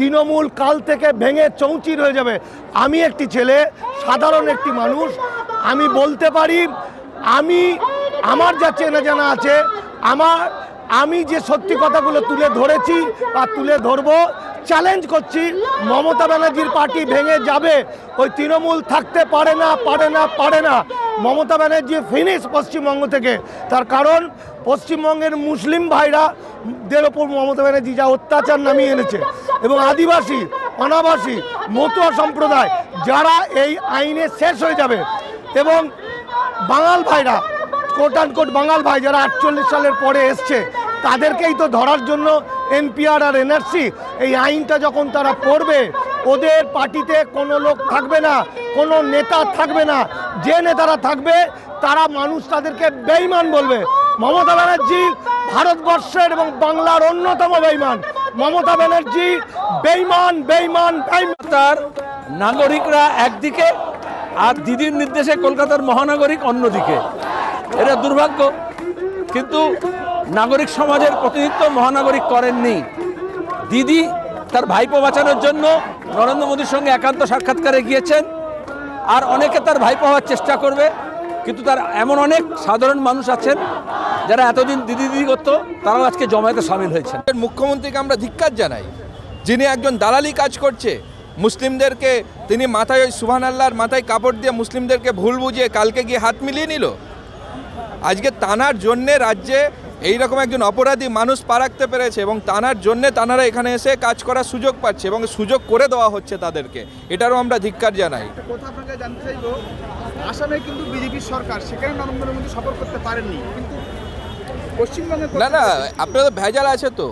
তৃণমূল কাল থেকে ভেঙে চৌচির হয়ে যাবে। আমি একটি ছেলে, সাধারণ একটি মানুষ, আমি বলতে পারি আমার যা চেনা জানা আছে, আমি যে সত্যি কথাগুলো তুলে ধরেছি বা তুলে ধরবো, চ্যালেঞ্জ করছি, মমতা ব্যানার্জির পার্টি ভেঙে যাবে। ওই তৃণমূল থাকতে পারে না। মমতা ব্যানার্জি ফিনিশ পশ্চিমবঙ্গ থেকে। তার কারণ পশ্চিমবঙ্গের মুসলিম ভাইরাদের ওপর মমতা ব্যানার্জি যা অত্যাচার নামিয়ে এনেছে, এবং আদিবাসী, অনাবাসী, মতুয়া সম্প্রদায় যারা এই আইনে শেষ হয়ে যাবে, এবং বাঙাল ভাইরা, কোট অ্যান্ড কোট বাঙাল ভাই যারা 48 সালের পরে এসছে, তাদেরকেই তো ধরার জন্য এনপিআর আর এনআরসি এই আইনটা যখন তারা পড়বে, ওদের পার্টিতে কোনো লোক থাকবে না, কোনো নেতা থাকবে না। যে নেতারা থাকবে তারা মানুষ তাদেরকে বেঈমান বলবে। মমতা ব্যানার্জি ভারতবর্ষের এবং বাংলার অন্যতম বেঈমান। মমতা ব্যানার্জি বেঈমান। তার নাগরিকরা একদিকে আর দিদির নির্দেশে কলকাতার মহানাগরিক অন্যদিকে। এটা দুর্ভাগ্য, কিন্তু নাগরিক সমাজের প্রতিনিধিত্ব মহানাগরিক করেননি। দিদি তার ভাইপো বাঁচানোর জন্য নরেন্দ্র মোদীর সঙ্গে একান্ত সাক্ষাৎকারে গিয়েছেন, আর অনেকে তার ভাইপো হওয়ার চেষ্টা করবে, কিন্তু তার এমন অনেক সাধারণ মানুষ আছেন যারা এতদিন দিদি করতো, তারাও আজকে জমায়েতে সামিল হয়েছেন। মুখ্যমন্ত্রীকে আমরা ধিক্কার জানাই, যিনি একজন দালালি কাজ করছে। মুসলিমদেরকে তিনি মাথায় ওই সুবহানাল্লাহর মাথায় কাপড় দিয়ে মুসলিমদেরকে ভুল বুঝিয়ে কালকে গিয়ে হাত মিলিয়ে নিল। আজকে তানার জন্যে রাজ্যে এইরকম একজন অপরাধী মানুষ পা রাখতে পেরেছে, এবং তানার জন্যে তানারা এখানে এসে কাজ করার সুযোগ পাচ্ছে এবং সুযোগ করে দেওয়া হচ্ছে তাদেরকে। এটারও আমরা ধিক্কার জানাই। কথা আপনাকে জানতে চাইব, আসামে কিন্তু বিজেপির সরকার, সেখানে নরেন্দ্র মোদী সফর করতে পারেননি, কিন্তু পশ্চিমবঙ্গে না আপনাদের ভেজাল আছে তো।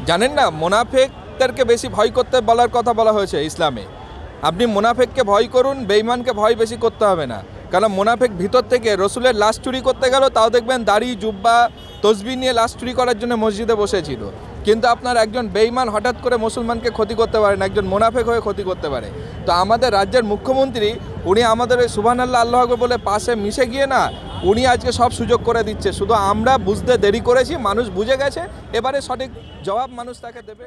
জানেন না, মোনাফেকদেরকে বেশি ভয় করতে বলার কথা বলা হয়েছে ইসলামে। আপনি মোনাফেককে ভয় করুন, বেঈমানকে ভয় বেশি করতে হবে না। কারণ মোনাফেক ভিতর থেকে রসুলের লাশ চুরি করতে গেল, তাও দেখবেন দাড়ি, জুব্বা, তসবিহ নিয়ে লাশ চুরি করার জন্য মসজিদে বসেছিল। কিন্তু আপনার একজন বেঈমান হঠাৎ করে মুসলমানকে ক্ষতি করতে পারে না, একজন মোনাফেক হয়ে ক্ষতি করতে পারে। তো আমাদের রাজ্যের মুখ্যমন্ত্রী, উনি আমাদের ওই সুবহানাল্লাহ আল্লাহু আকবার বলে পাশে মিশে গিয়ে না, উনি আজকে সব সুযোগ করে দিচ্ছে। শুধু আমরা বুঝতে দেরি করেছি, মানুষ বুঝে গেছে, এবারে সঠিক জবাব মানুষ তাকে দেবে।